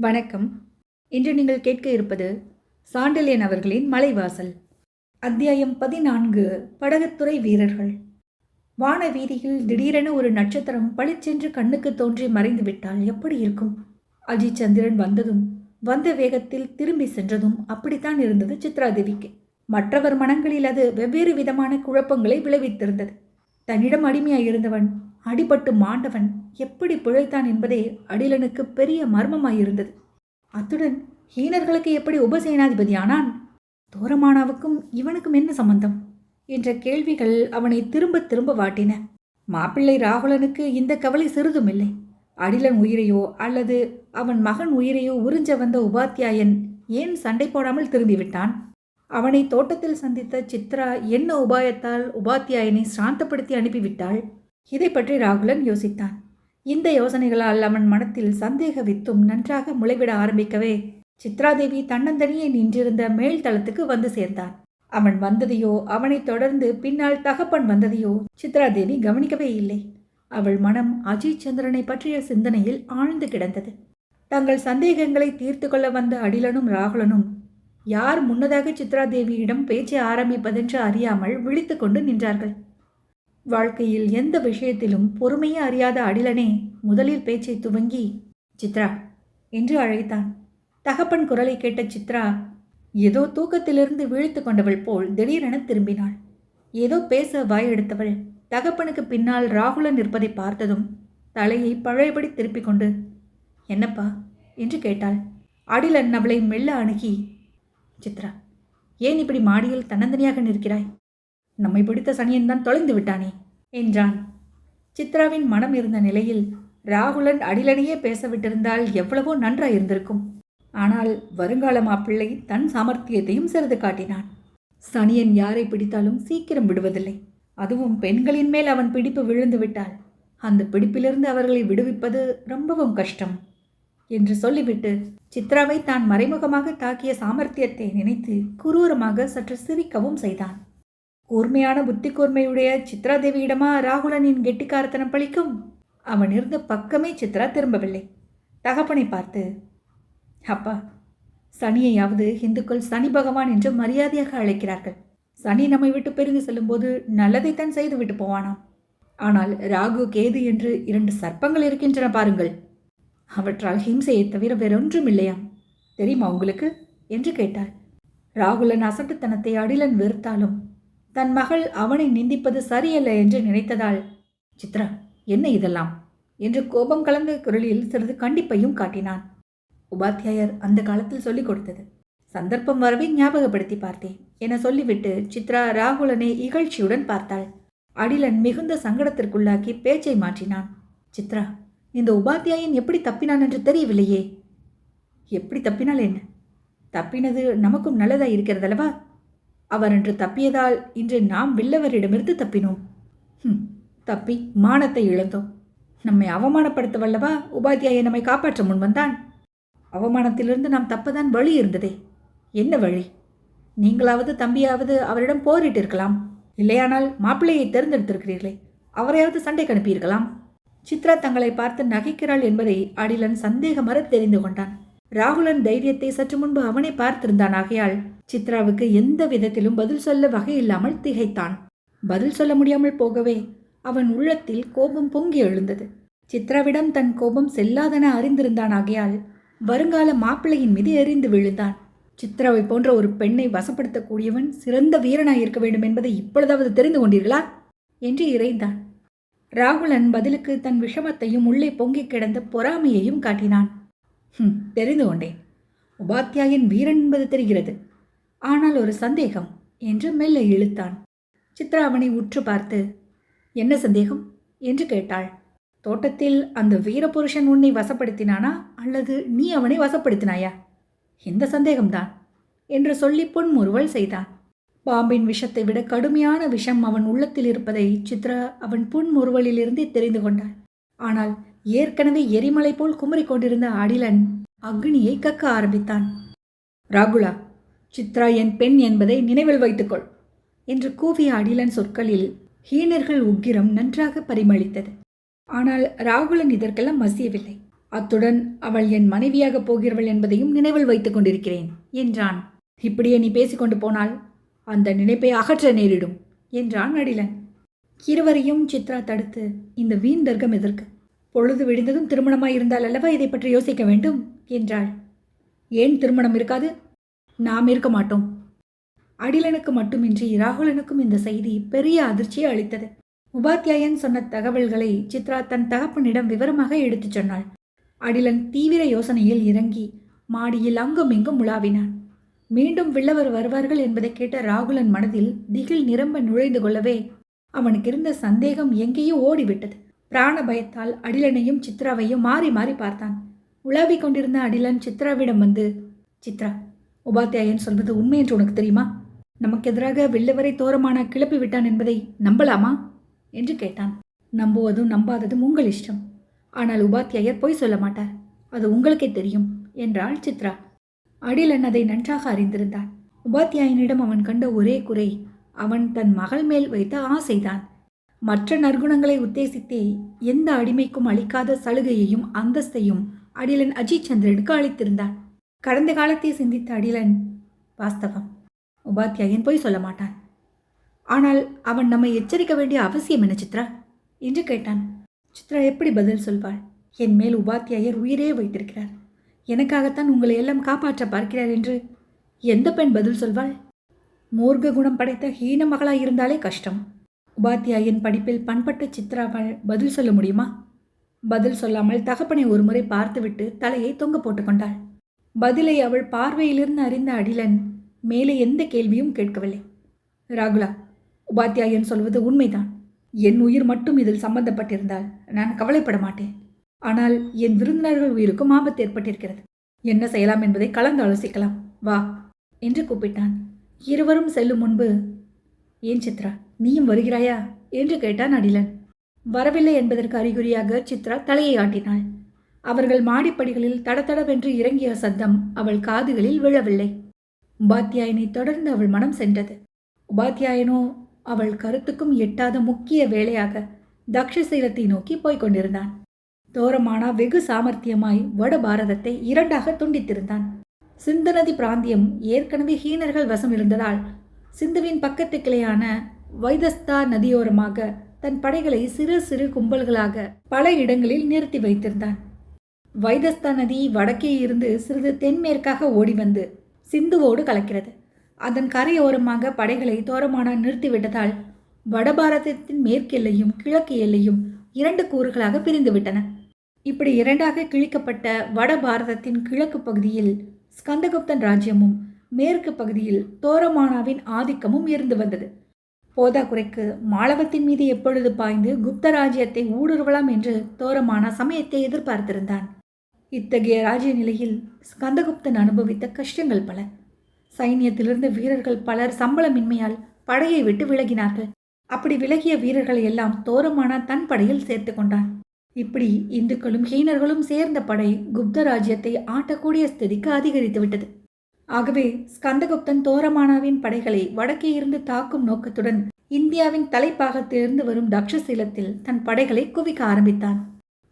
வணக்கம். இன்று நீங்கள் கேட்க இருப்பது சாண்டில்யன் அவர்களின் மலைவாசல். அத்தியாயம் 14. படகுத்துறை வீரர்கள். வான வீதியில் திடீரென ஒரு நட்சத்திரம் பளிச்சென்று கண்ணுக்கு தோன்றி மறைந்து விட்டால் எப்படி இருக்கும்? அஜித் சந்திரன் வந்ததும் வந்த வேகத்தில் திரும்பி சென்றதும் அப்படித்தான் இருந்தது சித்ராதேவிக்கு. மற்றவர் மனங்களில் அது வெவ்வேறு விதமான குழப்பங்களை விளைவித்திருந்தது. தன்னிடம் அடிமையாயிருந்தவன், அடிபட்டு மாண்டவன் எப்படி பிழைத்தான் என்பதே அடிலனுக்கு பெரிய மர்மமாயிருந்தது. அத்துடன் ஹீனர்களுக்கு எப்படி உபசேனாதிபதியானான்? தோரமானாவுக்கும் இவனுக்கும் என்ன சம்பந்தம் என்ற கேள்விகள் அவனை திரும்ப திரும்ப வாட்டின. மாப்பிள்ளை ராகுலனுக்கு இந்த கவலை சிறிதுமில்லை. அடிலன் உயிரையோ அல்லது அவன் மகன் உயிரையோ உறிஞ்ச வந்த உபாத்தியாயன் ஏன் சண்டை போடாமல் திரும்பிவிட்டான்? அவனை தோட்டத்தில் சந்தித்த சித்ரா என்ன உபாயத்தால் உபாத்தியாயனை சாந்தப்படுத்தி அனுப்பிவிட்டாள்? இதை பற்றி ராகுலன் யோசித்தான். இந்த யோசனைகளால் அவன் மனத்தில் சந்தேக வித்தும் நன்றாக முளைவிட ஆரம்பிக்கவே சித்ராதேவி தன்னந்தனியே நின்றிருந்த மேல் தளத்துக்கு வந்து சேர்ந்தான். அவன் வந்ததையோ அவனை தொடர்ந்து பின்னால் தகப்பன் வந்ததையோ சித்ராதேவி கவனிக்கவே இல்லை. அவள் மனம் அஜித் சந்திரனை பற்றிய சிந்தனையில் ஆழ்ந்து கிடந்தது. தங்கள் சந்தேகங்களை தீர்த்து கொள்ள வந்த அடிலனும் ராகுலனும் யார் முன்னதாக சித்ராதேவியிடம் பேச்சை ஆரம்பிப்பதென்று அறியாமல் விழித்து கொண்டு நின்றார்கள். வாழ்க்கையில் எந்த விஷயத்திலும் பொறுமையே அறியாத அடிலனே முதலில் பேச்சை துவங்கி சித்ரா என்று அழைத்தான். தகப்பன் குரலை கேட்ட சித்ரா ஏதோ தூக்கத்திலிருந்து விழித்து கொண்டவள் போல் திடீரென திரும்பினாள். ஏதோ பேச வாயெடுத்தவள் தகப்பனுக்கு பின்னால் ராகுலன் இருப்பதை பார்த்ததும் தலையை பழையபடி திருப்பிக் கொண்டு என்னப்பா என்று கேட்டாள். அடிலன் அவளை மெல்ல அணுகி, சித்ரா, ஏன் இப்படி மாடியில் தன்னந்தனியாக நிற்கிறாய்? நம்மை பிடித்த சனியன்தான் தொலைந்து விட்டானே என்றான். சித்ராவின் மனம் இருந்த நிலையில் ராகுலன் அடிலனையே பேச விட்டிருந்தால் எவ்வளவோ நன்றாயிருந்திருக்கும். ஆனால் வருங்கால மாப்பிள்ளை தன் சாமர்த்தியத்தையும் சிறிது காட்டினான். சனியன் யாரை பிடித்தாலும் சீக்கிரம் விடுவதில்லை. அதுவும் பெண்களின் மேல் அவன் பிடிப்பு விழுந்து விட்டால் அந்த பிடிப்பிலிருந்து அவர்களை விடுவிப்பது ரொம்பவும் கஷ்டம் என்று சொல்லிவிட்டு சித்ராவை தான் மறைமுகமாக தாக்கிய சாமர்த்தியத்தை நினைத்து குரூரமாக சற்று சிரிக்கவும் செய்தான். கூர்மையான புத்தி கூர்மையுடைய சித்ராதேவியிடமா ராகுலனின் கெட்டிக்காரத்தனம் பழிக்கும்? அவன் இருந்த பக்கமே சித்ரா திரும்பவில்லை. தகப்பனை பார்த்து, அப்பா, சனியையாவது இந்துக்கள் சனி பகவான் என்று மரியாதையாக அழைக்கிறார்கள். சனி நம்மை விட்டு பிரிந்து செல்லும்போது நல்லதைத்தான் செய்து விட்டு போவானாம். ஆனால் ராகு கேது என்று 2 சர்ப்பங்கள் இருக்கின்றன பாருங்கள். அவற்றால் ஹிம்சையை தவிர வேறொன்றும் இல்லையாம். தெரியுமா உங்களுக்கு என்று கேட்டாள். ராகுலன் அசட்டுத்தனத்தை அடிலன் வெறுத்தாலும் தன் மகள் அவனை நிந்திப்பது சரியல்ல என்று நினைத்ததால், சித்ரா, என்ன இதெல்லாம் என்று கோபம் கலந்த குரலில் சிறிது கண்டிப்பையும் காட்டினான். உபாத்தியாயர் அந்த காலத்தில் சொல்லிக் கொடுத்தது. சந்தர்ப்பம் வரவே ஞாபகப்படுத்தி பார்த்தேன் என சொல்லிவிட்டு சித்ரா ராகுலனை இகழ்ச்சியுடன் பார்த்தாள். அடிலன் மிகுந்த சங்கடத்திற்குள்ளாக்கி பேச்சை மாற்றினான். சித்ரா, இந்த உபாத்தியாயன் எப்படி தப்பினான் என்று தெரியவில்லையே. எப்படி தப்பினால் என்ன? தப்பினது நமக்கும் நல்லதாய் இருக்கிறதல்லவா? அவர் என்று தப்பியதால் இன்று நாம் வில்லவரிடமிருந்து தப்பினோம். தப்பி மானத்தை இழந்தோம். நம்மை அவமானப்படுத்த வல்லவா உபாத்தியாயன் நம்மை காப்பாற்ற முன்வந்தான். அவமானத்திலிருந்து நாம் தப்பதான் வழி இருந்ததே. என்ன வழி? நீங்களாவது தம்பியாவது அவரிடம் போரிட்டிருக்கலாம். இல்லையானால் மாப்பிள்ளையை தேர்ந்தெடுத்திருக்கிறீர்களே, அவரையாவது சண்டைக்கு அனுப்பியிருக்கலாம். சித்ரா தங்களை பார்த்து நகைக்கிறாள் என்பதை அடிலன் சந்தேகமற தெரிந்து கொண்டான். ராகுலன் தைரியத்தை சற்று முன்பு அவனை பார்த்திருந்தான். ஆகையால் சித்ராவுக்கு எந்த விதத்திலும் பதில் சொல்ல வகையில்லாமல் திகைத்தான். பதில் சொல்ல முடியாமல் போகவே அவன் உள்ளத்தில் கோபம் பொங்கி எழுந்தது. சித்ராவிடம் தன் கோபம் செல்லாதென அறிந்திருந்தான். ஆகையால் வருங்கால மாப்பிள்ளையின் மீது எறிந்து விழுந்தான். சித்ராவை போன்ற ஒரு பெண்ணை வசப்படுத்தக்கூடியவன் சிறந்த வீரனாயிருக்க வேண்டும் என்பதை இப்பொழுதாவது தெரிந்து கொண்டீர்களா என்று இறைந்தான். ராகுலன் பதிலுக்கு தன் விஷமத்தையும் உள்ளே பொங்கி கிடந்த பொறாமையையும் காட்டினான். தெரிந்து கொண்டேன். உபாத்தியாயன் வீரன் என்பது தெரிகிறது. ஆனால் ஒரு சந்தேகம் என்று மெல்ல இழுத்தான். சித்ரா அவனை உற்று பார்த்து, என்ன சந்தேகம் என்று கேட்டாள். தோட்டத்தில் அந்த வீரபுருஷன் உன்னை வசப்படுத்தினானா அல்லது நீ அவனை வசப்படுத்தினாயா? இந்த சந்தேகம்தான் என்று சொல்லி புன்முறுவல் செய்தான். பாம்பின் விஷத்தை விட கடுமையான விஷம் அவன் உள்ளத்தில் இருப்பதை சித்ரா அவன் புன்முறுவலிலிருந்தே தெரிந்து கொண்டாள். ஆனால் ஏற்கனவே எரிமலை போல் குமரிக் கொண்டிருந்த அடிலன் அக்னியை கக்க ஆரம்பித்தான். ராகுலா, சித்ரா என் பெண் என்பதை நினைவில் வைத்துக்கொள் என்று கூவிய அடிலன் சொற்களில் ஹீனர்கள் உக்கிரம் நன்றாக பரிமளித்தது. ஆனால் ராகுலன் இதற்கெல்லாம் மசியவில்லை. அத்துடன் அவள் என் மனைவியாகப் போகிறவள் என்பதையும் நினைவில் வைத்துக் கொண்டிருக்கிறேன் என்றான். இப்படியே நீ பேசிக்கொண்டு போனால் அந்த நினைப்பை அகற்ற நேரிடும் என்றான் அடிலன். இருவரையும் சித்ரா தடுத்து, இந்த வீண் தர்க்கம் எதற்கு? பொழுது விடிந்ததும் திருமணமாயிருந்தால் அல்லவா இதை பற்றி யோசிக்க வேண்டும் என்றாள். ஏன் திருமணம் இருக்காது? நாம் இருக்க மாட்டோம். அடிலனுக்கு மட்டுமின்றி ராகுலனுக்கும் இந்த செய்தி பெரிய அதிர்ச்சியை அளித்தது. உபாத்தியாயன் சொன்ன தகவல்களை சித்ரா தன் தகப்பனிடம் விவரமாக எடுத்துச் சொன்னாள். அடிலன் தீவிர யோசனையில் இறங்கி மாடியில் அங்கும் இங்கும் உலாவினான். மீண்டும் வில்லவர் வருவார்கள் என்பதை கேட்ட ராகுலன் மனதில் திகில் நிரம்ப நுழைந்து கொள்ளவே அவனுக்கு இருந்த சந்தேகம் எங்கேயோ ஓடிவிட்டது. பிராண பயத்தால் அடிலனையும் சித்ராவையும் மாறி மாறி பார்த்தான். உலாவிக் கொண்டிருந்த அடிலன் சித்ராவிடம் வந்து, சித்ரா, உபாத்தியாயன் சொல்வது உண்மை என்று உனக்கு தெரியுமா? நமக்கு எதிராக வில்லவரை தோரமான கிளப்பி விட்டான் என்பதை நம்பலாமா என்று கேட்டான். நம்புவதும் நம்பாததும் உங்கள் இஷ்டம். ஆனால் உபாத்தியாயர் பொய் சொல்ல மாட்டார், அது உங்களுக்கே தெரியும் என்றாள் சித்ரா. அடிலன் அதை நன்றாக அறிந்திருந்தான். உபாத்தியாயனிடம் அவன் கண்ட ஒரே குறை அவன் தன் மகள் மேல் வைத்த ஆசைதான். மற்ற நற்குணங்களை உத்தேசித்தே எந்த அடிமைக்கும் அளிக்காத சலுகையையும் அந்தஸ்தையும் அடிலன் அஜித் சந்திரனுக்கு அளித்திருந்தான். கடந்த காலத்தை சிந்தித்த அடிலன், வாஸ்தவம், உபாத்தியாயன் பொய் சொல்ல மாட்டான். ஆனால் அவன் நம்மை எச்சரிக்க வேண்டிய அவசியம் என்ன சித்ரா என்று கேட்டான். சித்ரா எப்படி பதில் சொல்வாள்? என் மேல் உபாத்தியாயர் உயிரே வைத்திருக்கிறார். எனக்காகத்தான் உங்களை எல்லாம் காப்பாற்ற பார்க்கிறார் என்று எந்த பெண் பதில் சொல்வாள்? மூர்க்க குணம் படைத்த ஹீன மகளாயிருந்தாலே கஷ்டம். உபாத்தியாயன் படிப்பில் பண்பட்ட சித்ராவால் பதில் சொல்ல முடியுமா? பதில் சொல்லாமல் தகப்பனை ஒருமுறை பார்த்துவிட்டு தலையை தொங்க போட்டுக்கொண்டாள். பதிலை அவள் பார்வையிலிருந்து அறிந்த அடிலன் மேலே எந்த கேள்வியும் கேட்கவில்லை. ராகுலா, உபாத்தியாயன் சொல்வது உண்மைதான். என் உயிர் மட்டும் இதில் சம்பந்தப்பட்டிருந்தால் நான் கவலைப்பட மாட்டேன். ஆனால் என் விருந்தினர்கள் உயிருக்கும் ஆபத்து ஏற்பட்டிருக்கிறது. என்ன செய்யலாம் என்பதை கலந்து ஆலோசிக்கலாம், வா என்று கூப்பிட்டான். இருவரும் செல்லும் முன்பு, ஏன் சித்ரா, நீயும் வருகிறாயா என்று கேட்டான் அடிலன். வரவில்லை என்பதற்கு அறிகுறியாக சித்ரா தலையை ஆட்டினாள். அவர்கள் மாடிப்படிகளில் தடதடவென்று இறங்கிய சத்தம் அவள் காதுகளில் விழவில்லை. உபாத்தியாயனை தொடர்ந்து அவள் மனம் சென்றது. உபாத்தியாயனோ அவள் கருத்துக்கும் எட்டாத முக்கிய வேலையாக தக்ஷசீலத்தை நோக்கி போய்க் கொண்டிருந்தான். தோரமானா வெகு சாமர்த்தியமாய் வட பாரதத்தை இரண்டாக துண்டித்திருந்தான். சிந்து நதி பிராந்தியம் ஏற்கனவே ஹீனர்கள் வசம் இருந்ததால் சிந்துவின் பக்கத்து கிளையான வைதஸ்தா நதியோரமாக தன் படைகளை சிறு சிறு கும்பல்களாக பல இடங்களில் நிறுத்தி வைத்திருந்தான். வைதஸ்தா நதி வடக்கே இருந்து சிறிது தென்மேற்காக ஓடி வந்து சிந்துவோடு கலக்கிறது. அதன் கரையோரமாக படைகளை தோரமானா நிறுத்திவிட்டதால் வடபாரதத்தின் மேற்கு எல்லையும் கிழக்கு எல்லையும் இரண்டு கூறுகளாக பிரிந்துவிட்டன. இப்படி இரண்டாக கிழிக்கப்பட்ட வட பாரதத்தின் கிழக்கு பகுதியில் ஸ்கந்தகுப்தன் ராஜ்யமும் மேற்கு பகுதியில் தோரமானாவின் ஆதிக்கமும் இருந்து வந்தது. போதாக்குறைக்கு மாளவத்தின் மீது எப்பொழுது பாய்ந்து குப்த ராஜ்யத்தை ஊடுருவலாம் என்று தோரமானா சமயத்தை எதிர்பார்த்திருந்தான். இத்தகைய ராஜ்ய நிலையில் ஸ்கந்தகுப்தன் அனுபவித்த கஷ்டங்கள் பல. சைன்யத்திலிருந்த வீரர்கள் பலர் சம்பளமின்மையால் படையை விட்டு விலகினார்கள். அப்படி விலகிய வீரர்களை எல்லாம் தோரமானா தன் படையில் சேர்த்து கொண்டான். இப்படி இந்துக்களும் ஹீனர்களும் சேர்ந்த படை குப்த ராஜ்யத்தை ஆட்டக்கூடிய ஸ்திதிக்கு அதிகரித்து விட்டது. ஆகவே ஸ்கந்தகுப்தன் தோரமானாவின் படைகளை வடக்கே இருந்து தாக்கும் நோக்கத்துடன் இந்தியாவின் தலைப்பாகத்திலிருந்து வரும் தக்ஷசீலத்தில் தன் படைகளை குவிக்க ஆரம்பித்தான்.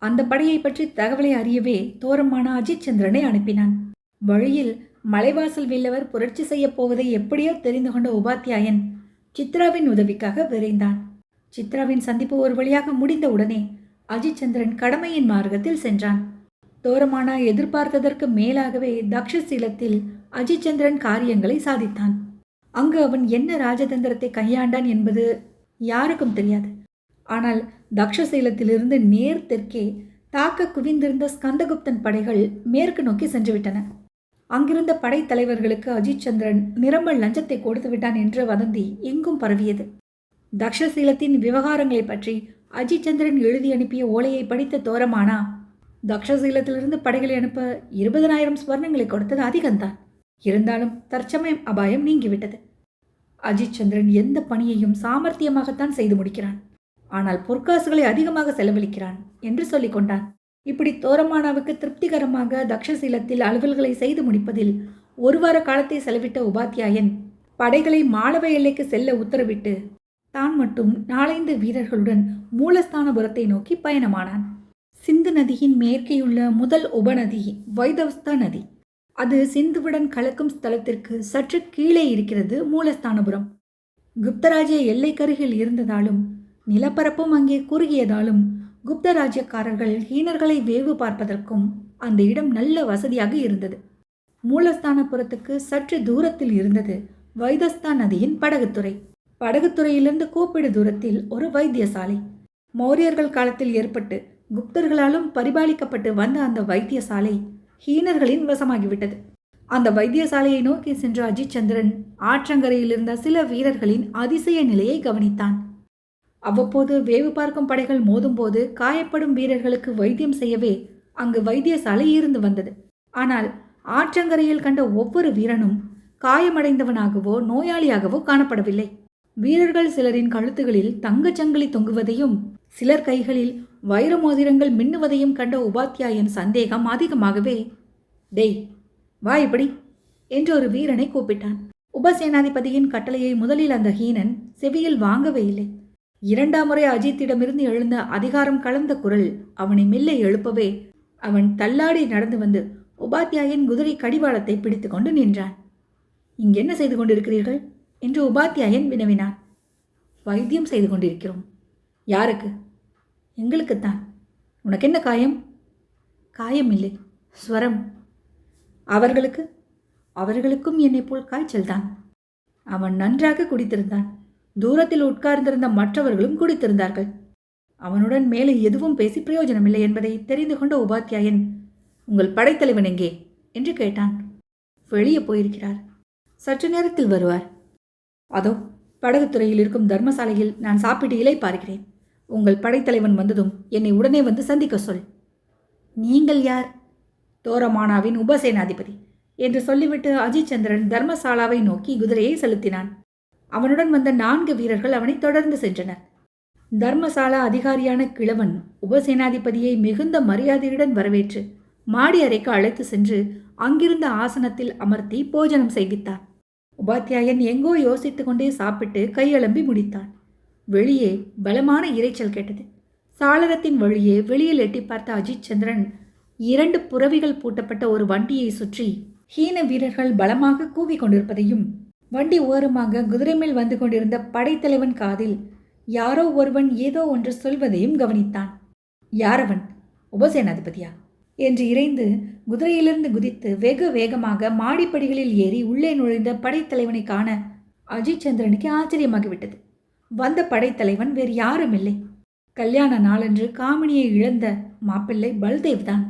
அந்த படையை பற்றி தகவலை அறியவே தோரமானா அஜித் சந்திரனை அனுப்பினான். வழியில் மலைவாசல் வில்லவர் புரட்சி செய்யப் போவதை எப்படியோ தெரிந்து கொண்ட உபாத்தியாயன் சித்ராவின் உதவிக்காக விரைந்தான். சித்ராவின் சந்திப்பு ஒரு வழியாக முடிந்த உடனே அஜித் சந்திரன் கடமையின் மார்க்கத்தில் சென்றான். தோரமானா எதிர்பார்த்ததற்கு மேலாகவே தக்ஷசீலத்தில் அஜித் சந்திரன் காரியங்களை சாதித்தான். அங்கு அவன் என்ன ராஜதந்திரத்தை கையாண்டான் என்பது யாருக்கும் தெரியாது. ஆனால் தக்ஷசீலத்திலிருந்து நேர் தெற்கே தாக்க குவிந்திருந்த ஸ்கந்தகுப்தன் படைகள் மேற்கு நோக்கி சென்றுவிட்டன. அங்கிருந்த படைத்தலைவர்களுக்கு அஜித் சந்திரன் நிரம்பல் லஞ்சத்தை கொடுத்து விட்டான் என்ற வதந்தி எங்கும் பரவியது. தக்ஷசீலத்தின் விவகாரங்களை பற்றி அஜித் சந்திரன் எழுதி அனுப்பிய ஓலையை படித்த தோரமானா தக்ஷசீலத்திலிருந்து படைகளை அனுப்ப 20,000 ஸ்வர்ணங்களை கொடுத்தது அதிகம்தான். இருந்தாலும் தற்சமயம் அபாயம் நீங்கிவிட்டது. அஜித் சந்திரன் எந்த பணியையும் சாமர்த்தியமாகத்தான் செய்து முடிக்கிறான், ஆனால் பொற்காசுகளை அதிகமாக செலவழிக்கிறான் என்று சொல்லிக் கொண்டான். இப்படி தோரமானாவுக்கு திருப்திகரமாக தக்ஷசீலத்தில் அலுவல்களை செய்து முடிப்பதில் ஒரு வார காலத்தை செலவிட்ட உபாத்தியாயன் படைகளை மாளவ எல்லைக்கு செல்ல உத்தரவிட்டு தான் மட்டும் 4-5 வீரர்களுடன் மூலஸ்தானபுரத்தை நோக்கி பயணமானான். சிந்து நதியின் மேற்கேயுள்ள முதல் உபநதி வைதவஸ்தா நதி. அது சிந்துவுடன் கலக்கும் ஸ்தலத்திற்கு சற்று கீழே இருக்கிறது மூலஸ்தானபுரம். குப்தராஜ்ய எல்லைக்கருகில் இருந்ததாலும் நிலப்பரப்பும் அங்கே குறுகியதாலும் குப்தராஜ்யக்காரர்கள் ஹீனர்களை வேவு பார்ப்பதற்கும் அந்த இடம் நல்ல வசதியாக இருந்தது. மூலஸ்தானபுரத்துக்கு சற்று தூரத்தில் இருந்தது வைதஸ்தா நதியின் படகுத்துறை. படகுத்துறையிலிருந்து கூப்பிடு தூரத்தில் ஒரு வைத்தியசாலை. மௌரியர்கள் காலத்தில் ஏற்பட்டு குப்தர்களாலும் பரிபாலிக்கப்பட்டு வந்த அந்த வைத்தியசாலை ஹீனர்களின் வசமாகிவிட்டது. அந்த வைத்தியசாலையை நோக்கி சென்ற அஜித் சந்திரன் ஆற்றங்கரையில் இருந்த சில வீரர்களின் அதிசய நிலையை கவனித்தான். அவ்வப்போது வேவு பார்க்கும் படைகள் மோதும்போது காயப்படும் வீரர்களுக்கு வைத்தியம் செய்யவே அங்கு வைத்தியசாலை இருந்து வந்தது. ஆனால் ஆற்றங்கரையில் கண்ட ஒவ்வொரு வீரனும் காயமடைந்தவனாகவோ நோயாளியாகவோ காணப்படவில்லை. வீரர்கள் சிலரின் கழுத்துகளில் தங்கச்சங்கிலி தொங்குவதையும் சிலர் கைகளில் வைர மோதிரங்கள் மின்னுவதையும் கண்ட உபாத்தியாயன் சந்தேகம் அதிகமாகவே, டேய் வா இப்படி என்று ஒரு வீரனை கூப்பிட்டான். உபசேனாதிபதியின் கட்டளையை முதலில் அந்த ஹீனன் செவியில் வாங்கவே இல்லை. இரண்டாம் முறை அஜித்திடமிருந்து எழுந்த அதிகாரம் கலந்த குரல் அவனை மெல்ல எழுப்பவே அவன் தள்ளாடி நடந்து வந்து உபாத்தியாயன் குதிரை கடிவாளத்தை பிடித்து கொண்டு நின்றான். இங்கென்ன செய்து கொண்டிருக்கிறீர்கள் என்று உபாத்தியாயன் வினவினான். வைத்தியம் செய்து கொண்டிருக்கிறோம். யாருக்கு? எங்களுக்குத்தான். உனக்கு என்ன காயம்? காயம் இல்லை, ஸ்வரம். அவர்களுக்கு? அவர்களுக்கும் என்னை போல் காய்ச்சல் தான். அவன் நன்றாக குடித்திருந்தான். தூரத்தில் உட்கார்ந்திருந்த மற்றவர்களும் குடித்திருந்தார்கள். அவனுடன் மேலே எதுவும் பேசி பிரயோஜனமில்லை என்பதை தெரிந்து கொண்ட உபாத்தியாயன், உங்கள் படைத்தலைவன் எங்கே என்று கேட்டான். வெளியே போயிருக்கிறார், சற்று நேரத்தில் வருவார். அதோ படகுத்துறையில் இருக்கும் தர்மசாலையில் நான் சாப்பிட்டு இலை பார்க்கிறேன். உங்கள் படைத்தலைவன் வந்ததும் என்னை உடனே வந்து சந்திக்க சொல். நீங்கள் யார்? தோரமானாவின் உபசேனாதிபதி என்று சொல்லிவிட்டு அஜித் சந்திரன் தர்மசாலாவை நோக்கி குதிரையை செலுத்தினான். அவனுடன் வந்த 4 வீரர்கள் அவனை தொடர்ந்து சென்றனர். தர்மசாலா அதிகாரியான கிழவன் உபசேனாதிபதியை மிகுந்த மரியாதையுடன் வரவேற்று மாடி அறைக்கு அழைத்து சென்று அங்கிருந்த ஆசனத்தில் அமர்த்தி போஜனம் செய்வித்தான். உபாத்தியாயன் எங்கோ யோசித்து கொண்டே சாப்பிட்டு கையெழும்பி முடித்தான். வெளியே பலமான இரைச்சல் கேட்டது. சாளரத்தின் வழியே வெளியில் எட்டி பார்த்த அஜித் சந்திரன் 2 புறவிகள் பூட்டப்பட்ட ஒரு வண்டியை சுற்றி ஹீன வீரர்கள் பலமாக கூவிக் கொண்டிருப்பதையும் வண்டி ஓரமாக குதிரை மேல் வந்து கொண்டிருந்த படைத்தலைவன் காதில் யாரோ ஒருவன் ஏதோ ஒன்று சொல்வதையும் கவனித்தான். யாரவன்? உபசேனாதிபதியா என்று இறைந்து குதிரையிலிருந்து குதித்து வெகு வேகமாக மாடிப்படிகளில் ஏறி உள்ளே நுழைந்த படைத்தலைவனை காண அஜித் சந்திரனுக்கு ஆச்சரியமாகிவிட்டது. வந்த படைத்தலைவன் வேறு யாரும் இல்லை, கல்யாண நாளன்று காமினியை இழந்த மாப்பிள்ளை பல்தேவ் தான்.